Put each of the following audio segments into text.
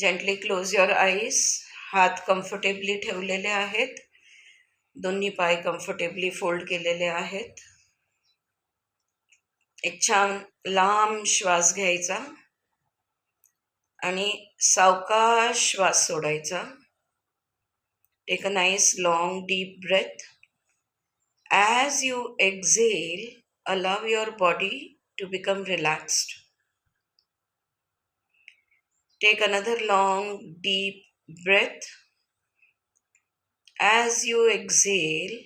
Gently close your eyes. हात comfortably ठेवलेले आहेत. दोन्ही पाय कम्फर्टेबली फोल्ड केलेले आहेत. एक छान लांब श्वास घ्यायचा आणि सावकाश श्वास सोडायचा. Take a nice long deep breath. As you exhale, allow your body to become relaxed. Take another long deep breath. As you exhale,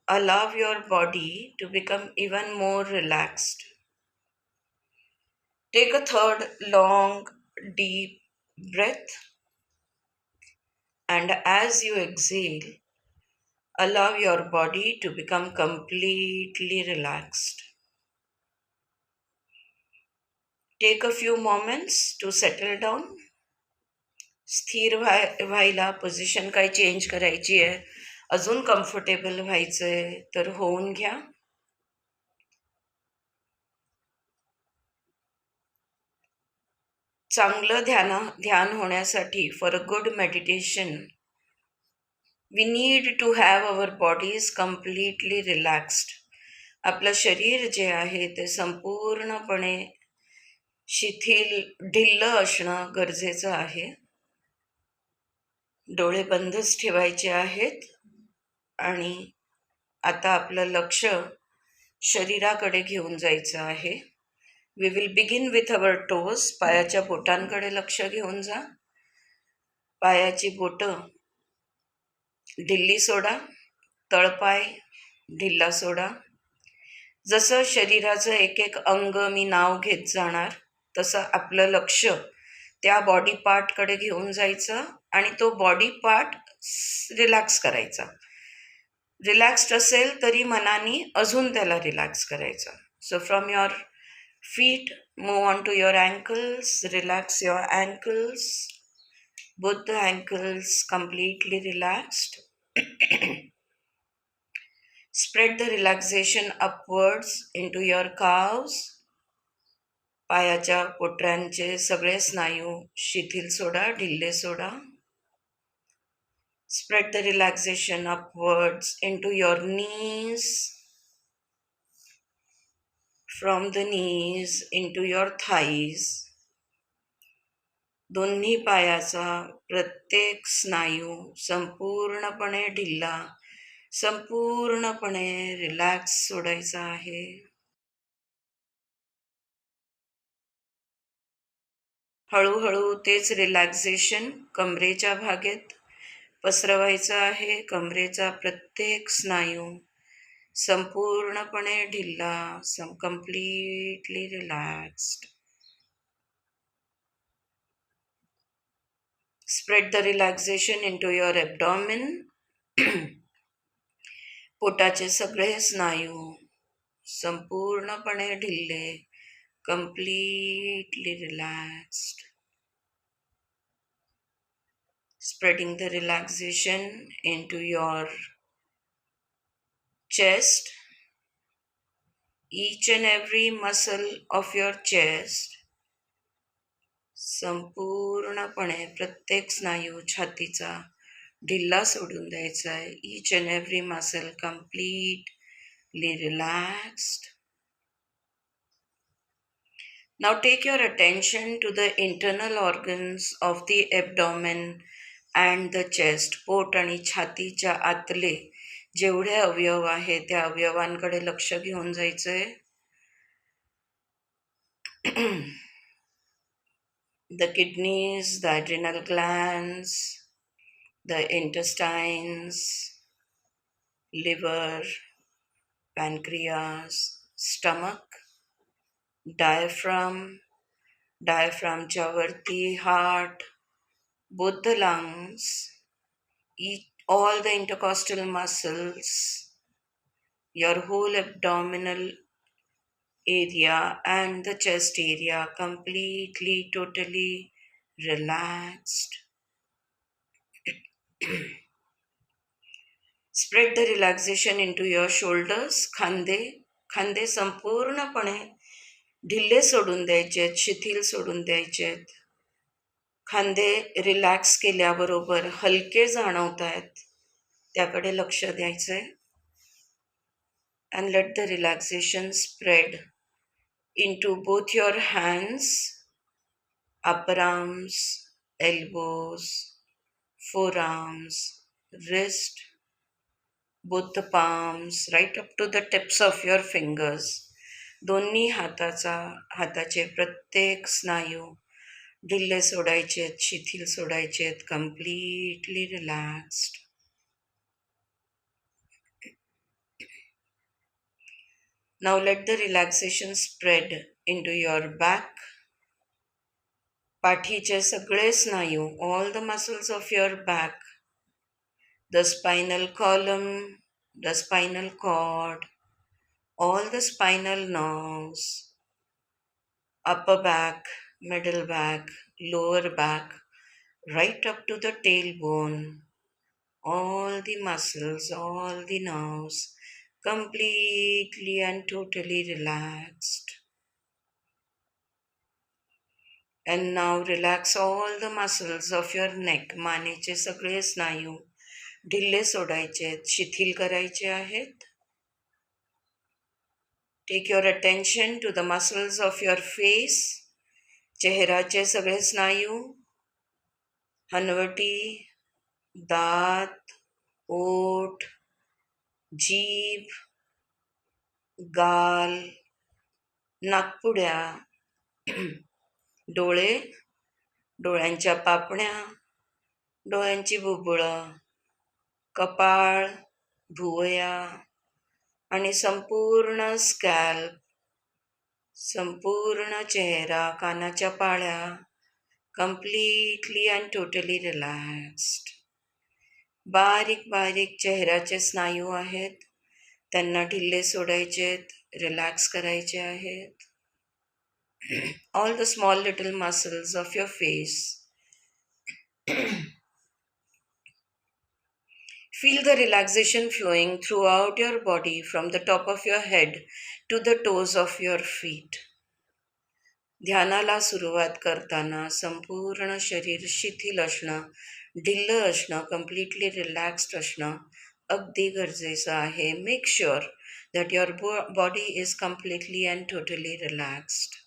allow your body to become even more relaxed. Take a third long deep breath. And as you exhale, allow your body to become completely relaxed. Take a few moments to settle down. स्थिर व्हायला position काय change करायची आहे, अजून comfortable व्हायचंय तर होऊन घ्या. चांगलं ध्यान होण्यासाठी, for a good meditation, we need to have our bodies completely relaxed. आपलं शरीर जे आहे ते संपूर्णपणे ढिल्ल असणं गरजेचं आहे. डोळे बंदच ठेवायचे आहेत आणि आता आपलं लक्ष शरीराकडे घेऊन जायचं आहे. We will begin with our toes. पायाच्या बोटांकडे लक्ष घेऊन जा. पायाची बोटं ढिल्ली सोडा, तळपाय ढिल्ला सोडा. जसं शरीराचं एक एक अंग मी नाव घेत जाणार तसं आपलं लक्ष त्या बॉडी पार्टकडे घेऊन जायचं आणि तो बॉडी पार्ट रिलॅक्स करायचा. रिलॅक्स्ड असेल तरी मनाने अजून त्याला रिलॅक्स करायचा. So from your feet, move on to your ankles. Relax your ankles. Both the ankles completely relaxed. Spread the relaxation upwards into your calves. पायाच्या पोटऱ्यांचे सगळे स्नायू शिथिल सोडा, ढिल्ले सोडा. Spread the relaxation upwards into your knees. From the knees into your thighs. दोन्ही पायाचा प्रत्येक स्नायू संपूर्णपणे ढिल्ला, संपूर्णपणे रिलॅक्स सोडायचा आहे. हळूहळू तेच रिलॅक्सेशन कमरेच्या भागेत पसरवायचं आहे. कमरेचा प्रत्येक स्नायू संपूर्णपणे ढिल्ला, completely relaxed. Spread the relaxation into your abdomen. पोटाचे सगळे स्नायू संपूर्णपणे ढिल्ले, completely relaxed. Spreading the relaxation into your chest. Each and every muscle of your chest संपूर्णपणे प्रत्येक स्नायू छातीचा ढिल्ला सोडून द्यायचा आहे. Each and every muscle completely relaxed. Now take your attention to the internal organs of the abdomen and the chest. पोट आणि छातीच्या आतले जेवढे अवयव आहेत त्या अवयवांकडे लक्ष घेऊन जायचंय. The kidneys, the adrenal glands, the intestines, liver, pancreas, stomach, diaphragm, diaphragmच्या वरती heart, both the lungs, all the intercostal muscles, your whole abdominal area and the chest area completely, totally relaxed. Spread the relaxation into your shoulders. खांदे संपूर्णपणे ढिल्ले सोडून द्यायचे आहेत, शिथिल सोडून द्यायचे आहेत. खांदे रिलॅक्स केल्याबरोबर हलके जाणवत आहेत त्याकडे लक्ष द्यायचंय. And let the relaxation spread into both your hands, upper arms, elbows, forearms, wrist, both the palms, right up to the tips of your fingers. दोन्ही हाताचे प्रत्येक स्नायू ढिल्ले सोडायचेत, शिथिल सोडायचेत, completely relaxed. Now let the relaxation spread into your back. पाठीचे सगळे स्नायू, all the muscles of your back, the spinal column, the spinal cord, all the spinal nerves, upper back, middle back, lower back, right up to the tailbone, all the muscles, all the nerves, completely and totally relaxed. And now relax all the muscles of your neck. मानेचे सगळे स्नायू ढिल्ले सोडायचेत, शिथिल करायचे आहेत. Take your attention to the muscles of your face. चेहराचे सगळे स्नायू, हनवटी, दात, ओठ, जीभ, गाल, नाकपुड्या, डोळे, डोळ्यांच्या पापण्या, डोळ्यांची बुबुळं, कपाळ, भुवया आणि संपूर्ण स्कॅल्प, संपूर्ण चेहरा, कानाच्या पाळ्या, कम्प्लिटली अँड टोटली रिलॅक्स्ड. बारीक बारीक चेहऱ्याचे स्नायू आहेत, त्यांना ढिल्ले सोडायचेत, रिलॅक्स करायचे आहेत. All the small little muscles of your face. Feel the relaxation flowing throughout your body from the top of your head to the toes of your feet. ध्यानाला सुरुवात करताना संपूर्ण शरीर शिथिल असणं, ढिल्ल असणं, कम्प्लिटली रिलॅक्स्ड असणं अगदी गरजेचं आहे. Make sure that your body is completely and totally relaxed.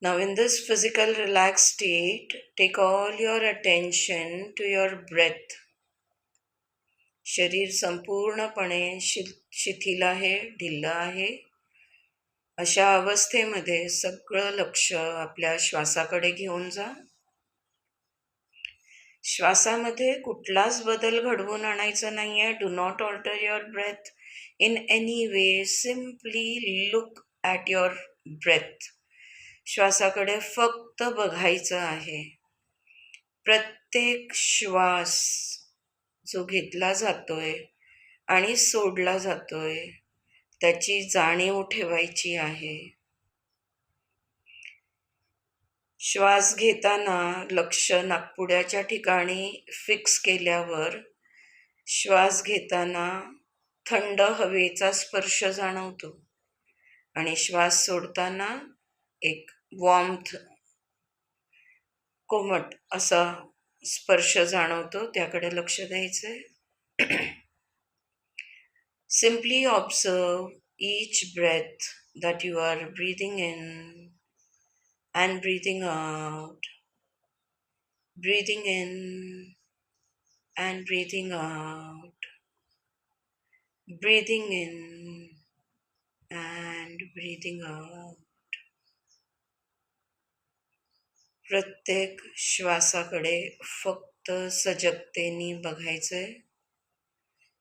Now in this physical relaxed state, take all your attention to your breath. शरीर संपूर्णपणे शिथिल आहे, ढिल्ल आहे. अशा अवस्थेमध्ये सगळं लक्ष आपल्या श्वासाकडे घेऊन जा. श्वासामध्ये कुठलाच बदल घडवून आणायचा नाहीये. Do not alter your breath in any way. Simply look at your breath. श्वासाकडे फक्त बघायचं आहे. प्रत्येक श्वास जो घेतला जातोय आणि सोडला जातोय त्याची जाणीव ठेवायची आहे. श्वास घेताना लक्ष नाकपुड्याच्या ठिकाणी फिक्स केल्यावर श्वास घेताना थंड हवेचा स्पर्श जाणवतो आणि श्वास सोडताना एक वॉर्मथ, कोमट असा स्पर्श जाणवतो, त्याकडे लक्ष द्यायचंय. Simply observe each breath that you are breathing in and breathing out. Breathing in and breathing out. Breathing in and breathing out. प्रत्येक श्वासाकडे फक्त सजगतेने बघायचंय.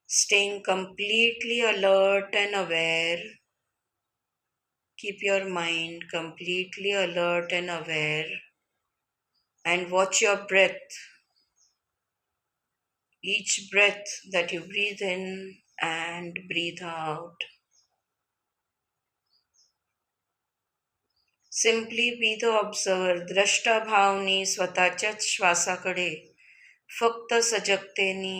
Staying completely alert and aware. Keep your mind completely alert and aware. And watch your breath. Each breath that you breathe in and breathe out. Simply be the observer. द्रष्टा भावनी स्वतःच्याच श्वासाकडे फक्त सजगतेने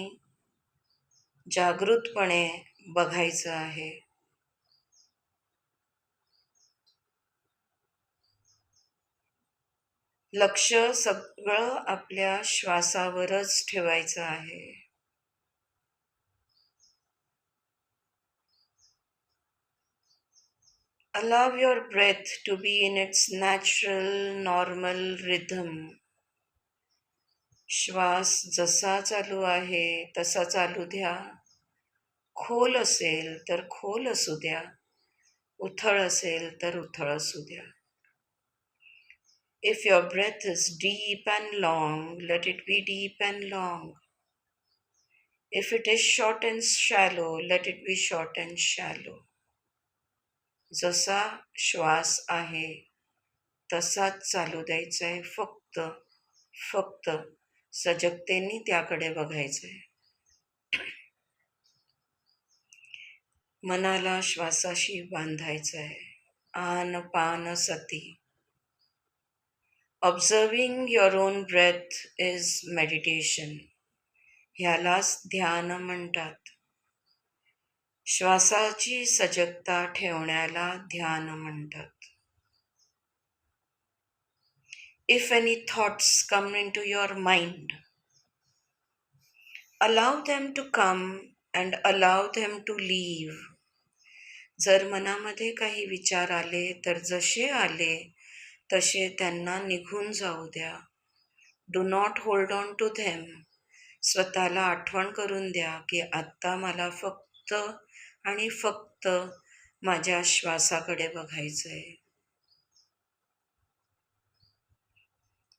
जागृतपणे बघायचं आहे. लक्ष सगळं आपल्या श्वासावरच ठेवायचं आहे. Allow your breath to be in its natural, normal rhythm. श्वास जसा चालू आहे तसा चालू द्या. खोल असेल तर खोल असू द्या, उथळ असेल तर उथळ असू द्या. If your breath is deep and long, let it be deep and long. If it is short and shallow, let it be short and shallow. जसा श्वास आहे तसाच चालू द्यायचा आहे. फक्त सजगतेने त्याकडे बघायचंय. मनाला श्वासाशी बांधायचं आहे. आनपानसती. Observing your own breath is meditation. ह्यालाच ध्यान म्हणतात. श्वासाची सजगता ठेवण्याला ध्यान म्हणतात. If any thoughts come into your mind, allow them to come and allow them to leave. जर मनामध्ये काही विचार आले तर जसे आले तसे त्यांना निघून जाऊ द्या. Do not hold on to them. स्वतःला आठवण करून द्या की आत्ता मला फक्त आणि फक्त माझ्या श्वासाकडे बघायचंय.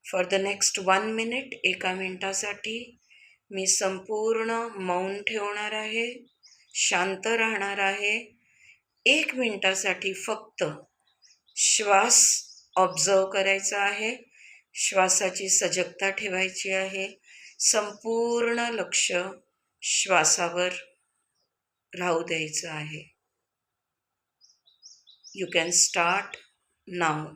फॉर द नेक्स्ट 1 minute, 1 मिनिटासाठी मी संपूर्ण मौन ठेवणार आहे, शांत राहणार आहे. 1 मिनिटासाठी फक्त श्वास ऑब्झर्व करायचा आहे, श्वासाची सजगता ठेवायची आहे. संपूर्ण लक्ष श्वासावर राहू द्यायचं आहे. You can start now.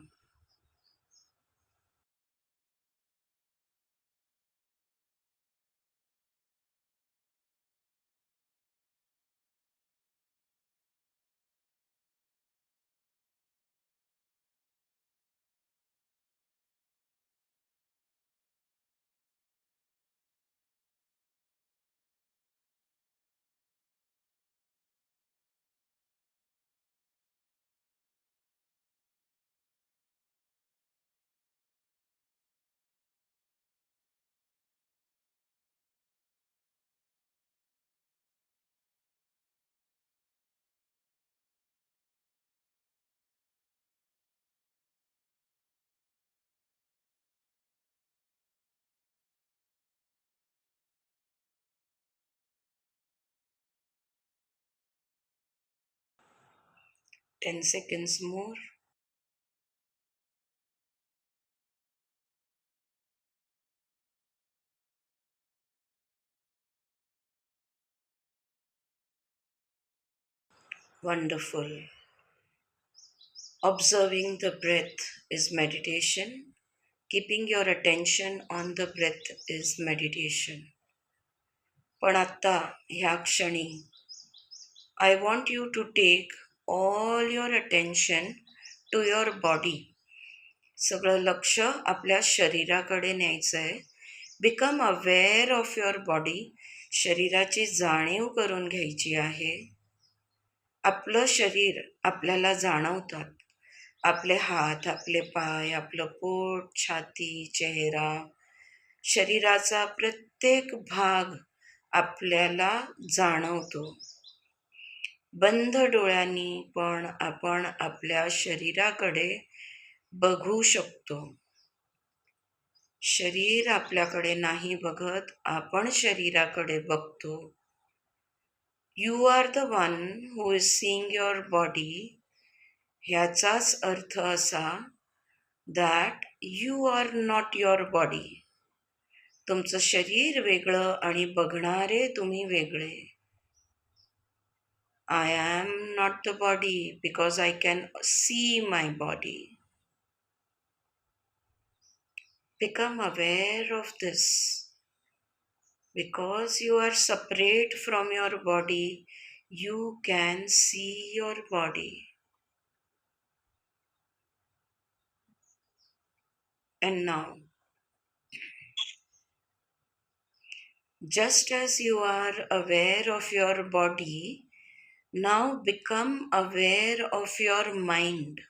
Ten seconds more. Wonderful. Observing the breath is meditation. Keeping your attention on the breath is meditation. पण आता ह्या क्षणी I want you to take all your attention to your body. सगळं लक्ष आपल्या शरीराकडे न्यायचं आहे. Become aware of your body. शरीराची जाणीव करून घ्यायची आहे. आपलं शरीर आपल्याला जाणवतात. आपले हात, आपले पाय, आपलं पोट, छाती, चेहरा, शरीराचा प्रत्येक भाग आपल्याला जाणवतो. बंद डोळ्यांनी पण आपण आपल्या शरीराकडे बघू शकतो. शरीर आपल्याकडे नाही बघत, आपण शरीराकडे बघतो. You are the one who is seeing your body. ह्याचाच अर्थ असा that you are not your body. तुमचं शरीर वेगळं आणि बघणारे तुम्ही वेगळे. I am not the body because I can see my body. Become aware of this. Because you are separate from your body, you can see your body. And now, just as you are aware of your body, now become aware of your mind.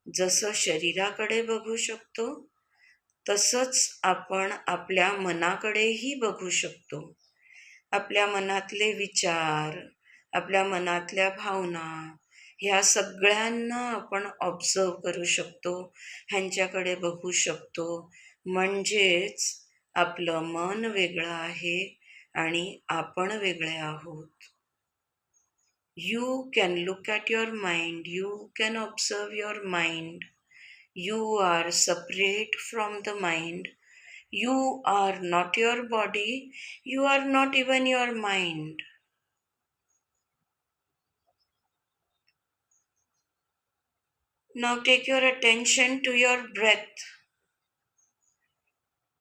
जसं शरीराकडे बघू शकतो, तसंच आपण आपल्या मनाकडेही बघू शकतो. आपल्या मनातले विचार, आपल्या मनातल्या भावना, ह्या सगळ्यांना आपण ऑब्झर्व करू शकतो, ह्यांच्याकडे बघू शकतो. म्हणजेच आपलं मन वेगळं आहे आणि आपण वेगळे आहोत. You can look at your mind, you can observe your mind. You are separate from the mind. You are not your body, you are not even your mind. Now take your attention to your breath.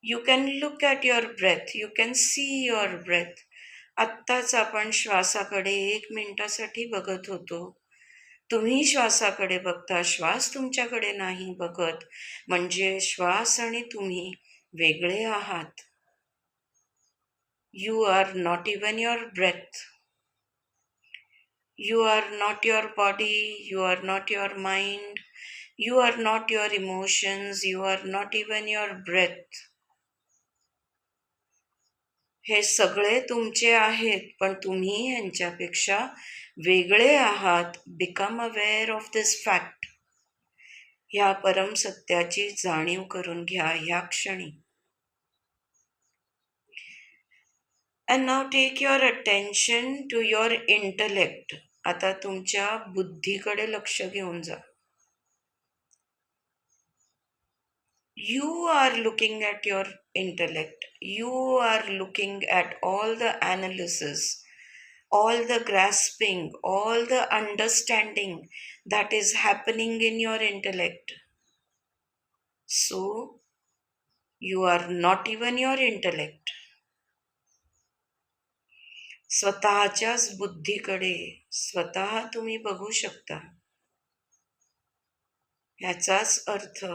You can look at your breath, you can see your breath. आत्ताच आपण श्वासाकडे 1 मिनिटासाठी बघत होतो. तुम्ही श्वासाकडे बघता, श्वास तुमच्याकडे नाही बघत. म्हणजे श्वास आणि तुम्ही वेगळे आहात. You are not even your breath. You are not your body, you are not your mind, you are not your emotions, you are not even your breath. हे सगळे तुमचे आहेत, पण तुम्ही यांच्यापेक्षा वेगळे आहात. Become aware of this fact. ह्या परमसत्याची जाणीव करून घ्या ह्या क्षणी. And now take your attention to your intellect. आता तुमच्या बुद्धीकडे लक्ष घेऊन जा. You are looking at your intellect. You are looking at all the analysis, all the grasping, all the understanding that is happening in your intellect. So, you are not even your intellect. स्वतःच्याच बुद्धीकडे स्वतः तुम्ही बघू शकता. याचाच अर्थ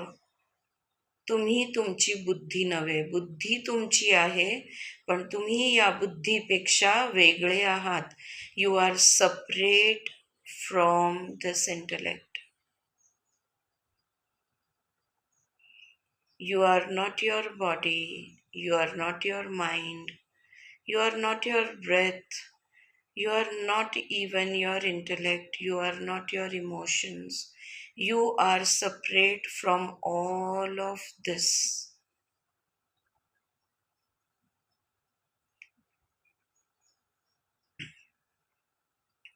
तुम्ही तुमची बुद्धी नव्हे. बुद्धी तुमची आहे, पण तुम्ही या बुद्धीपेक्षा वेगळे आहात. You are separate from this intellect. You are not your body, you are not your mind, you are not your breath, you are not even your intellect, you are not your emotions. You are separate from all of this.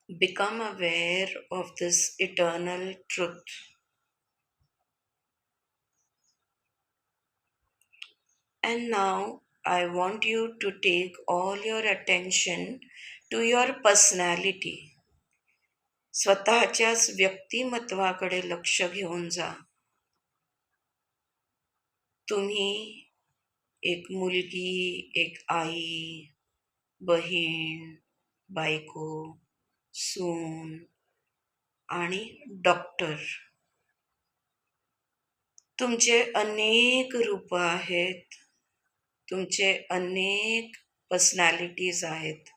Become aware of this eternal truth. And now I want you to take all your attention to your personality. स्वतःच्याच व्यक्तिमत्वाकडे लक्ष घेऊन जा. तुम्ही एक मुलगी, एक आई, बहीण, बायको, सून आणि डॉक्टर. तुमचे अनेक रूप आहेत. तुमचे अनेक पर्सनॅलिटीज आहेत.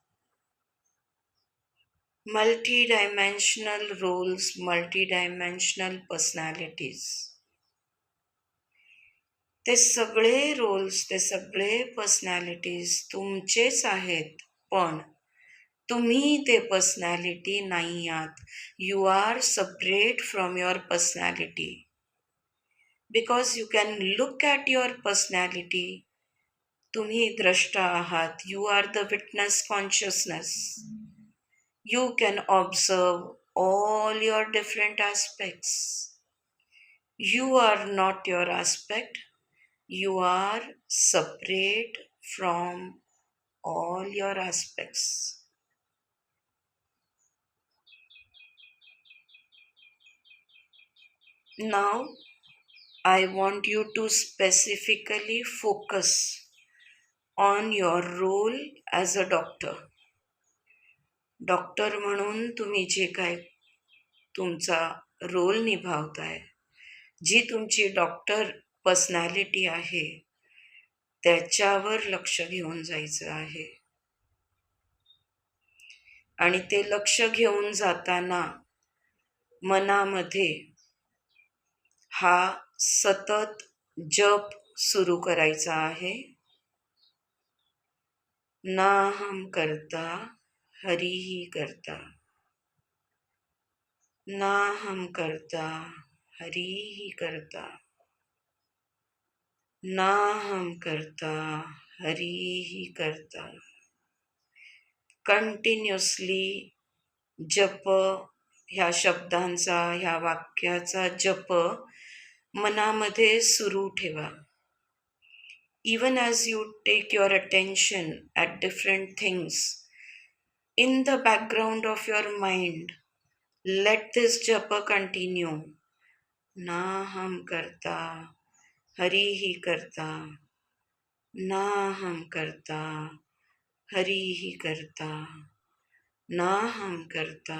Multi dimensional roles, multi dimensional personalities. ते सगळे रोल्स, ते सगळे पर्सनॅलिटीज तुमचेच आहेत, पण तुम्ही ते पर्सनॅलिटी नाही आहात. You are separate from your personality. Because you can look at your personality. तुम्ही द्रष्टा आहात. You are the witness consciousness. You can observe all your different aspects. You are not your aspect. You are separate from all your aspects. Now, I want you to specifically focus on your role as a doctor. Doctor म्हणून तुम्ही जे काय तुमचा role निभावताय, जी तुमची doctor personality आहे त्याच्यावर लक्ष घेऊन जायचं आहे. आणि ते लक्ष घेऊन जाताना मनामध्ये हा सतत जप सुरू करायचा आहे. नाहम करता हरिही करता, नाहम करता हरिही करता, नाहम करता हरिही करता. कंटिन्युअसली जप, ह्या शब्दांचा, ह्या वाक्याचा जप मनामध्ये सुरू ठेवा. Even as you take your attention at different things, in the background of your mind, let this japa continue. Naham karta, harihi karta, naham karta, harihi karta, naham karta,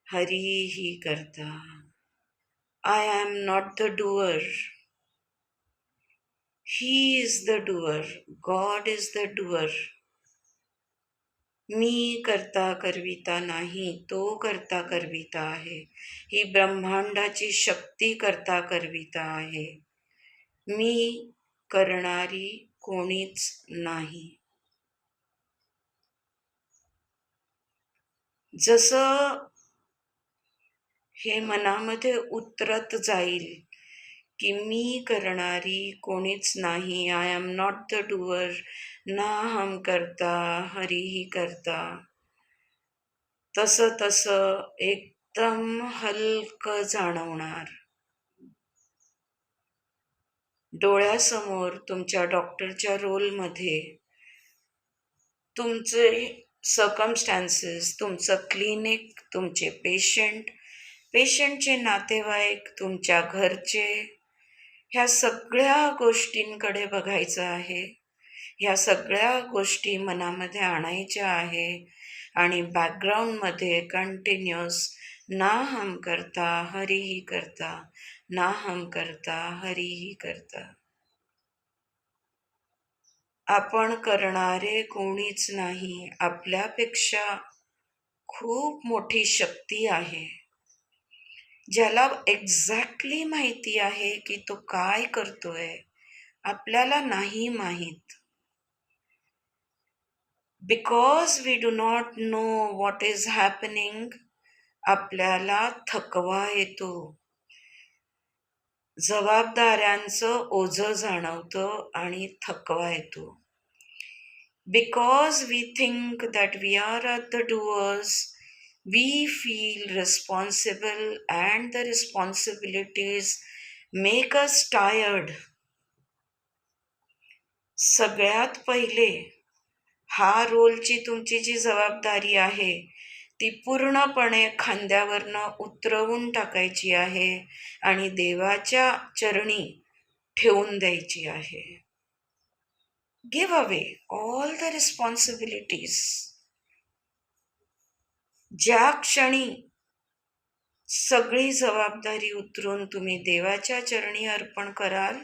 harihi karta. I am not the doer. He is the doer. God is the doer. मी करता करविता नाही, तो करता करविता आहे. ही ब्रह्मांडाची शक्ती करता करविता आहे. मी करणारी कोणीच नाही. जसं हे मनामध्ये उतरत जाईल की मी करणारी कोणीच नाही, I am not the doer, ना हम करता हरिही करता, तसं तसं एकदम हलकं जाणवणार. डोळ्यासमोर तुमच्या डॉक्टरच्या रोलमध्ये तुमचे सर्कमस्टॅन्सेस, तुमचं क्लिनिक, तुमचे पेशंटचे नातेवाईक, तुमच्या घरचे, ह्या सगळ्या गोष्टींकडे बघायचं आहे. ह्या सगळ्या गोष्टी मनामध्ये आणायच्या आहे आणि बॅकग्राऊंडमध्ये कंटिन्युअस नाहम करता हरिही करता, नाहम करता हरिही करता. आपण करणारे कोणीच नाही. आपल्यापेक्षा खूप मोठी शक्ती आहे, ज्याला एक्झॅक्टली माहिती आहे की तो काय करतोय, आपल्याला नाही माहीत. Because we do not know what is happening, आपल्याला थकवा येतो, जबाबदाऱ्यांचं ओझं जाणवतं आणि थकवा येतो. Because we think that we are the doers, we feel responsible and the responsibilities make us tired. सगळ्यात पहिले हा रोलची तुमची जी जबाबदारी आहे ती पूर्णपणे खांद्यावरनं उतरवून टाकायची आहे आणि देवाच्या चरणी ठेवून द्यायची आहे. Give away all the responsibilities. ज्या क्षणी सगळी जबाबदारी उतरून तुम्ही देवाच्या चरणी अर्पण कराल,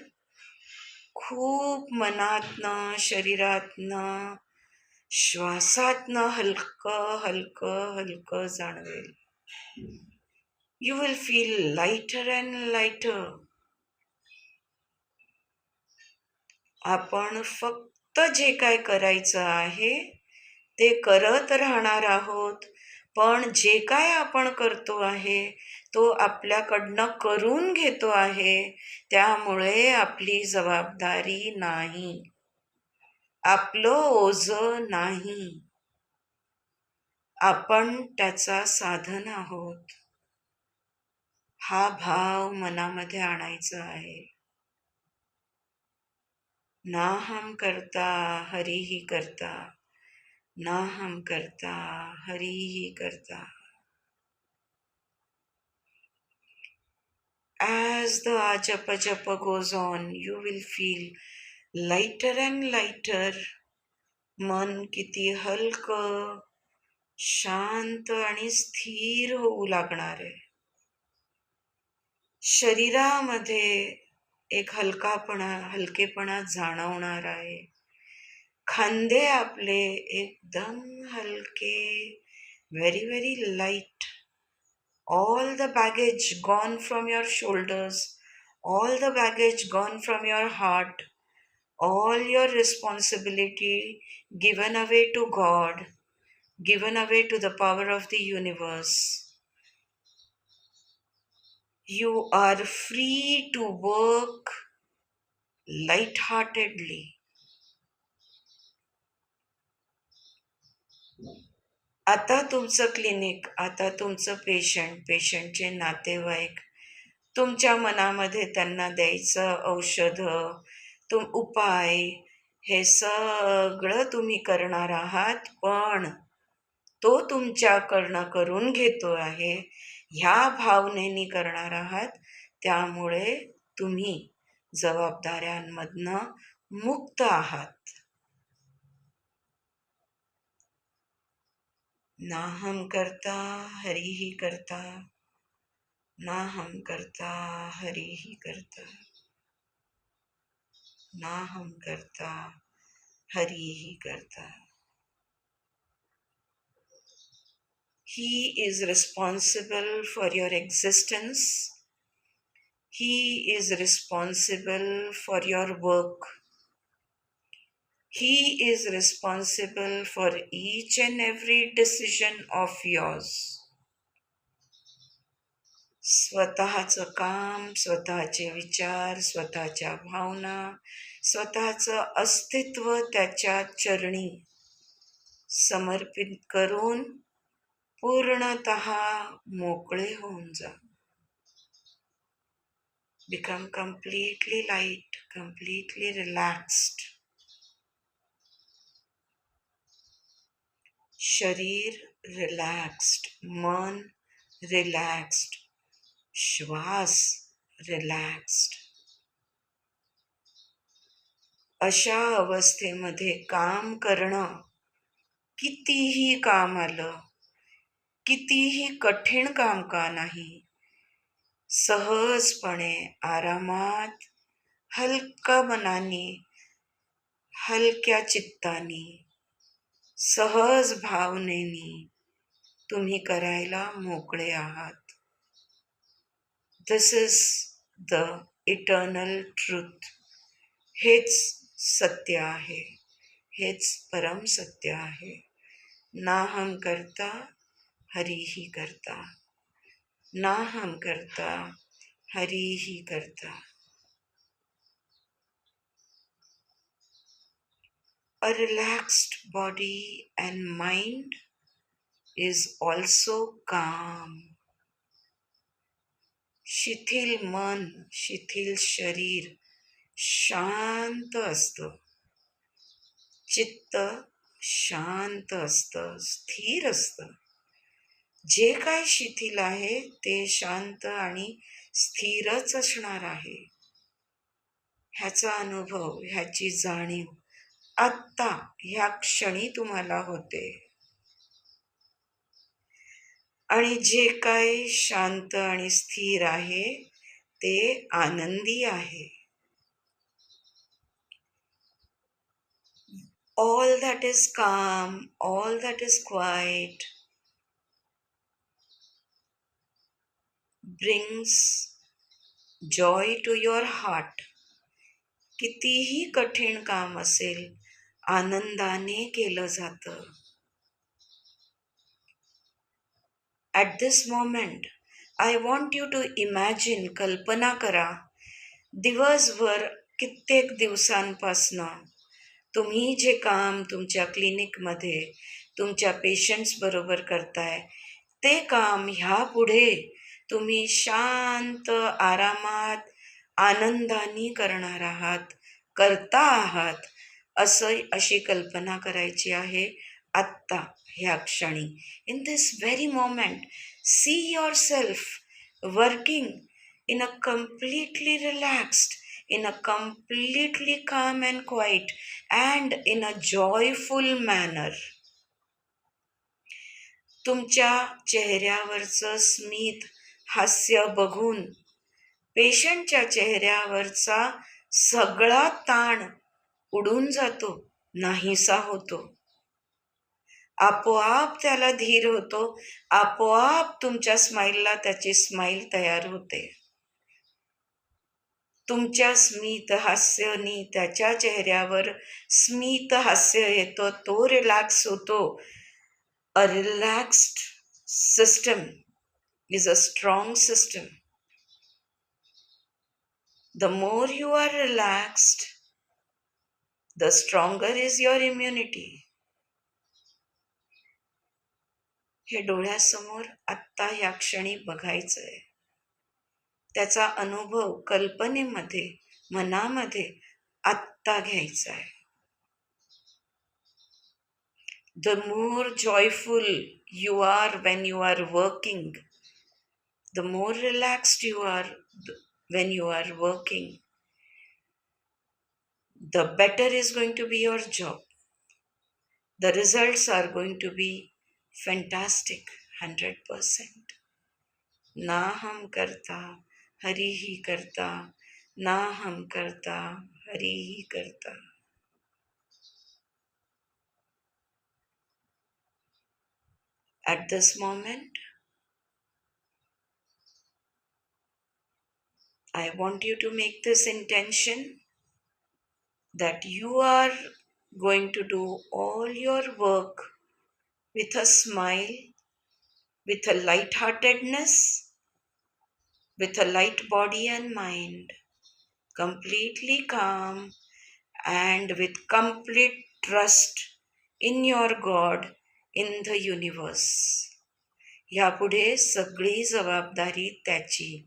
खूप मनातनं, शरीरातनं, श्वासातनं हलकं हलकं हलकं जाणवेल. You will feel lighter and lighter. आपण फक्त जे काय करायचं आहे ते करत राहणार आहोत, पण जे काय आपण करतो आहे तो आपल्याकडनं करून घेतो आहे, त्यामुळे आपली जबाबदारी नाही, आपलं ओझं नाही, आपण त्याचा साधन आहोत. हा भाव मनामध्ये आणायचा आहे. नाहम करता हरिही करता, नाहम करता हरिही करता. As the japa japa goes on, you will feel lighter and lighter. मन किती हलकं, शांत आणि स्थिर होऊ लागणार आहे. शरीरामध्ये एक हलकेपणा जाणवणार आहे. खांदे आपले एकदम हलके, very very light. All the baggage gone from your shoulders, all the baggage gone from your heart, all your responsibility given away to God, given away to the power of the universe. You are free to work light-heartedly. आता तुमचं clinic, आता तुमचं पेशंटचे नातेवाईक, तुमच्या मनामध्ये त्यांना द्यायचं औषधं, उपाय, हे सगळं तुम्ही करणार आहात, पण तो तुमच्याकडनं करून घेतो आहे ह्या भावनेनी करणार आहात. त्यामुळे तुम्ही जबाबदाऱ्यांमधनं मुक्त आहात. ना हम करता हरी ही करता, ना हम करता हरी ही करता, ना हम करता हरी ही करता. He is responsible for your existence. He is responsible for your work. He is responsible for each and every decision of yours. स्वतःचं काम, स्वतःचे विचार, स्वतःच्या भावना, स्वतःचं अस्तित्व त्याच्या चरणी समर्पित करून पूर्णतः मोकळे होऊन जा. Become completely light, completely relaxed. शरीर रिलॅक्स्ड, मन रिलॅक्स्ड, श्वास रिलॅक्स्ड. अशा अवस्थेमध्ये काम करणं, कितीही काम आलं, कितीही कठीण काम का नाही, सहजपणे, आरामात, हलका मनाने, हलक्या चित्तानी, सहज भावनेनी तुम्ही करायला मोकळे आहात. दिस इज द इटर्नल ट्रूथ. हेच सत्य आहे, हेच परम सत्य आहे. ना हम करता हरी ही करता, ना हम करता हरी ही करता. A relaxed body and mind is also calm. शिथिल मन, शिथिल शरीर शांत असतं. चित्त शांत असतं, स्थिर असतं. जे काय शिथिल आहे ते शांत आणि स्थिरच असणार आहे. ह्याचा अनुभव, ह्याची जाणीव आत्ता ह्या क्षणी तुम्हाला होते. आणि जे काय शांत आणि स्थिर आहे ते आनंदी आहे. All that is calm, all that is quiet brings joy to your heart. कितीही कठीण काम असेल, आनंदाने केलं जातं. At this moment, I want you to imagine, कल्पना करा, दिवसभर कित्येक दिवसांपासनं तुम्ही जे काम तुमच्या क्लिनिकमध्ये तुमच्या पेशंट्स बरोबर करताय, ते काम ह्यापुढे तुम्ही शांत, आरामात, आनंदाने करणार आहात, करता आहात. अशी कल्पना करायची आहे आत्ता ह्या क्षणी. In this very moment see yourself working in a completely relaxed, in a completely calm and quiet and in a joyful manner. तुमच्या चेहऱ्यावरचं स्मित हास्य बघून पेशंटच्या चेहऱ्यावरचा सगळा ताण उडून जातो, नाहीसा होतो. आपोआप त्याला धीर होतो, आपोआप तुमच्या स्माईलला त्याची स्माईल तयार होते. तुमच्या स्मित हास्यानी त्याच्या चेहऱ्यावर स्मित हास्य येतो, तो रिलॅक्स होतो. A relaxed system is a strong system. The more you are relaxed, the stronger is your immunity. हे डोळ्यासमोर आत्ता ह्या क्षणी बघायचंय. त्याचा अनुभव कल्पनेमध्ये, मनामध्ये आत्ता घ्यायचा आहे. The more joyful you are when you are working, the more relaxed you are when you are working, the better is going to be your job. The results are going to be fantastic, 100%. ना हम करता हरि ही करता, ना हम करता हरि ही करता. At this moment, I want you to make this intention that you are going to do all your work with a smile, with a light-heartedness, with a light body and mind, completely calm, and with complete trust in your God, in the universe. यापुढे सगळी जबाबदारी त्याची.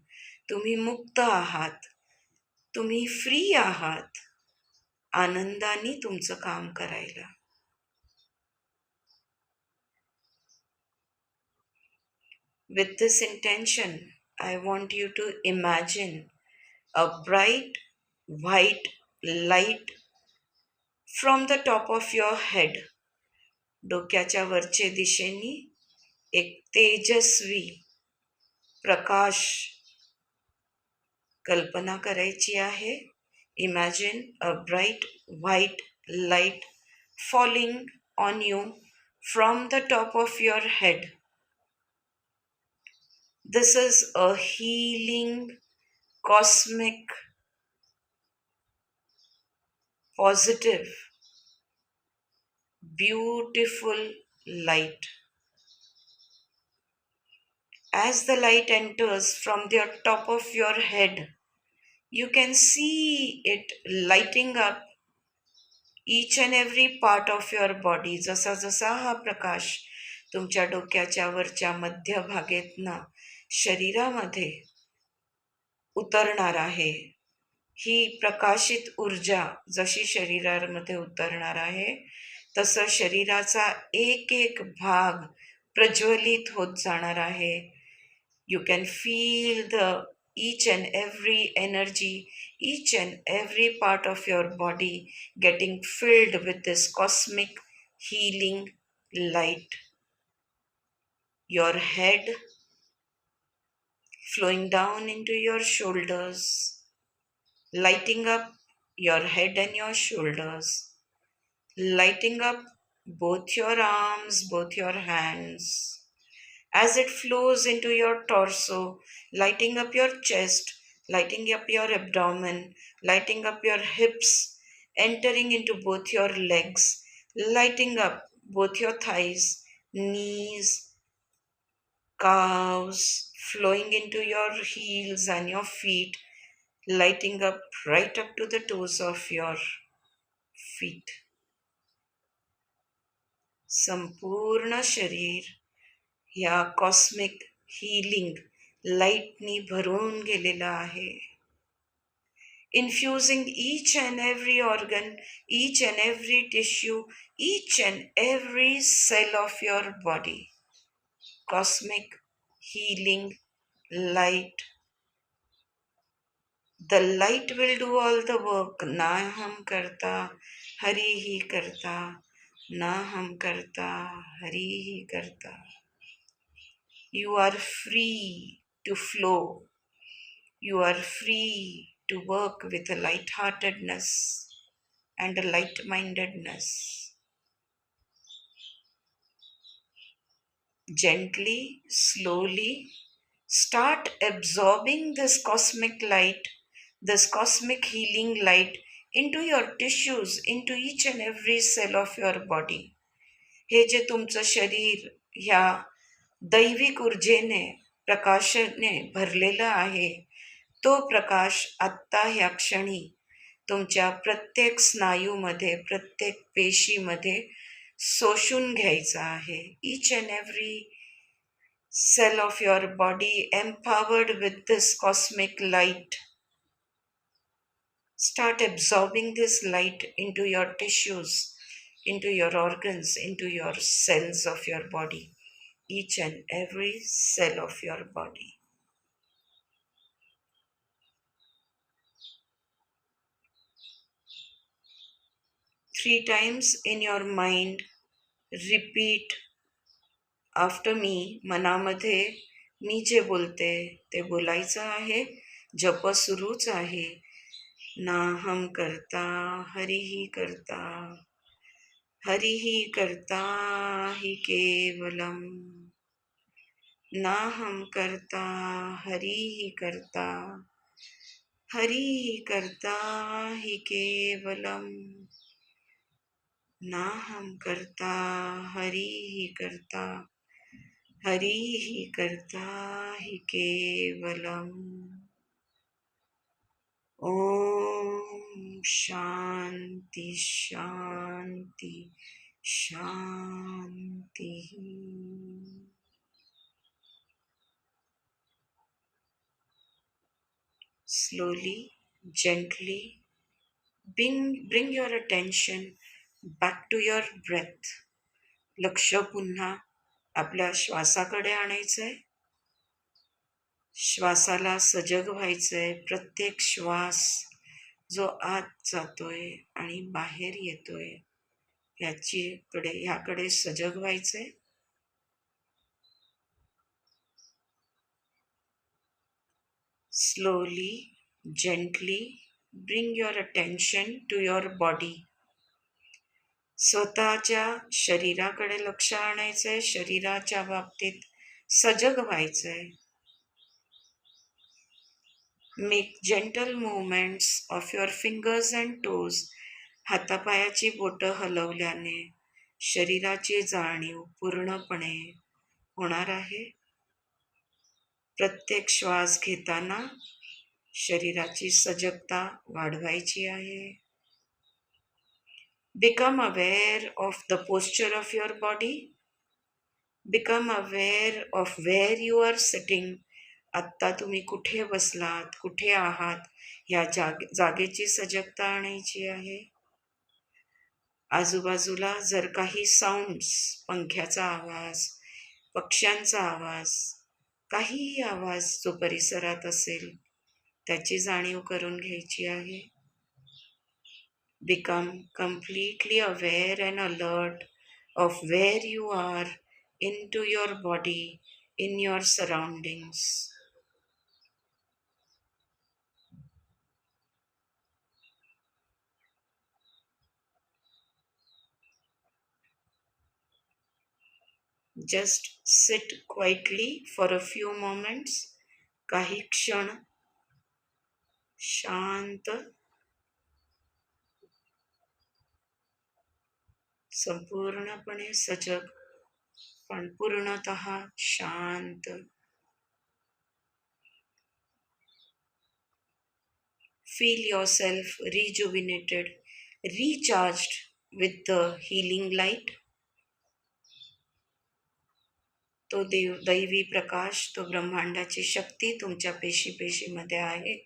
तुम्ही मुक्त आहात, तुम्ही free आहात, आनंदाने तुमचं काम करायला. With this intention, I want you to imagine a bright white light from the top of your head. डोक्याच्या वरचे दिशेने एक तेजस्वी प्रकाश कल्पना करायची आहे. Imagine a bright white light falling on you from the top of your head. This is a healing, cosmic, positive, beautiful light. As the light enters from the top of your head, you can see it lighting up each and every part of your body. जसा जसा हा प्रकाश तुमच्या डोक्याच्या वरच्या मध्यभागेतनं शरीरामध्ये उतरणार आहे, ही प्रकाशित ऊर्जा जशी शरीरामध्ये उतरणार आहे, तसं शरीराचा एक एक भाग प्रज्वलित होत जाणार आहे. You can feel each and every energy, each and every part of your body getting filled with this cosmic healing light. Your head flowing down into your shoulders, lighting up your head and your shoulders, lighting up both your arms, both your hands. As it flows into your torso, lighting up your chest, lighting up your abdomen, lighting up your hips, entering into both your legs, lighting up both your thighs, knees, calves, flowing into your heels and your feet, lighting up right up to the toes of your feet. संपूर्ण शरीर या cosmic healing लाईटनी भरून गेलेला आहे. Infusing each and every organ, each and every tissue, each and every cell of your body. Cosmic healing light. The light will do all the work. ना हम करता हरि ही करता, ना हम करता हरि ही करता. You are free to flow. You are free to work with a light-heartedness and a light-mindedness. Gently, slowly, start absorbing this cosmic light, this cosmic healing light into your tissues, into each and every cell of your body. हे जे तुमचं शरीर ह्या दैविक ऊर्जेने, प्रकाशाने भरलेलं आहे, तो प्रकाश आत्ता ह्या क्षणी तुमच्या प्रत्येक स्नायूमध्ये, प्रत्येक पेशीमध्ये शोषून घ्यायचा आहे. Each and every cell of your body empowered with this cosmic light. Start absorbing this light into your tissues, into your organs, into your cells of your body, each and every cell of your body. Three times in your mind, repeat after me. मनामध्ये मी जे बोलते ते बोलायचं आहे. जप सुरूच आहे. नाहम करता हरिही करता, हरिही करता हि केवलम. नाहम करता हरिही करता, हरिही करता हि केवलम. नाहम करता हरिही करता, हरिही करता हि केवलम. ओम शांति शांति शांति. Slowly, gently, bring your attention back to your breath. लक्ष पुन्हा आपल्या श्वासाकडे आणायचंय. श्वासाला सजग व्हायचंय. प्रत्येक श्वास जो आत जातोय आणि बाहेर येतोय ह्याकडे सजग व्हायचंय. Slowly, gently, bring your attention to your body. स्वतःच्या शरीराकडे लक्ष आणायचंय. शरीराच्या बाबतीत सजग व्हायचंय. Make gentle movements of your fingers and toes. हातापायाची बोटं हलवल्याने शरीराची जाणीव पूर्णपणे होणार आहे. प्रत्येक श्वास घेताना शरीराची सजगता वाढवायची आहे. Become aware of the posture of your body. Become aware of where you are sitting. आत्ता तुम्ही कुठे बसलात, कुठे आहात, या जागेची सजगता आणायची आहे. आजूबाजूला जर काही साऊंड्स, पंख्याचा आवाज, पक्ष्यांचा आवाज, काहीही आवाज जो परिसरात असेल त्याची जाणीव करून घ्यायची आहे. Become completely aware and alert of where you are into your body, in your surroundings. Just sit quietly for a few moments. काही क्षण शांत, संपूर्णपणे सजग, पण पूर्णतः शांत. Feel yourself rejuvenated, recharged with the healing light. तो दैवी प्रकाश, तो ब्रह्मांडाची शक्ती तुमच्या पेशीमध्ये आहे.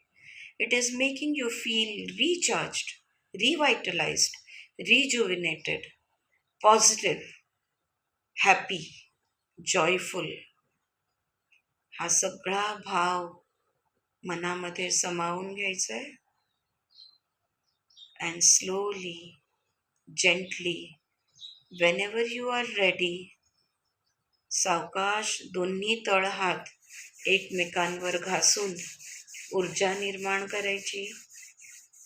It is making you feel recharged, revitalized, rejuvenated, positive, happy, joyful. हा सगळा भाव मनामध्ये समावून घ्यायचा आहे. And slowly, gently, whenever you are ready, सावकाश दोन्ही तळहात एकमेकांवर घासून ऊर्जा निर्माण करायची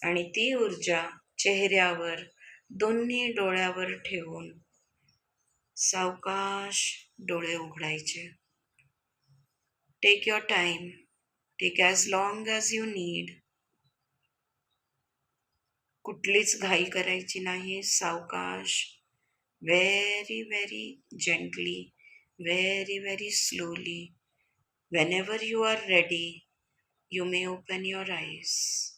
आणि ती ऊर्जा चेहऱ्यावर दोन्ही डोळ्यावर ठेवून सावकाश डोळे उघडायचे. Take your time, take as long as you need. कुठलीच घाई करायची नाही. सावकाश, very very gently, very very slowly. Whenever you are ready, you may open your eyes.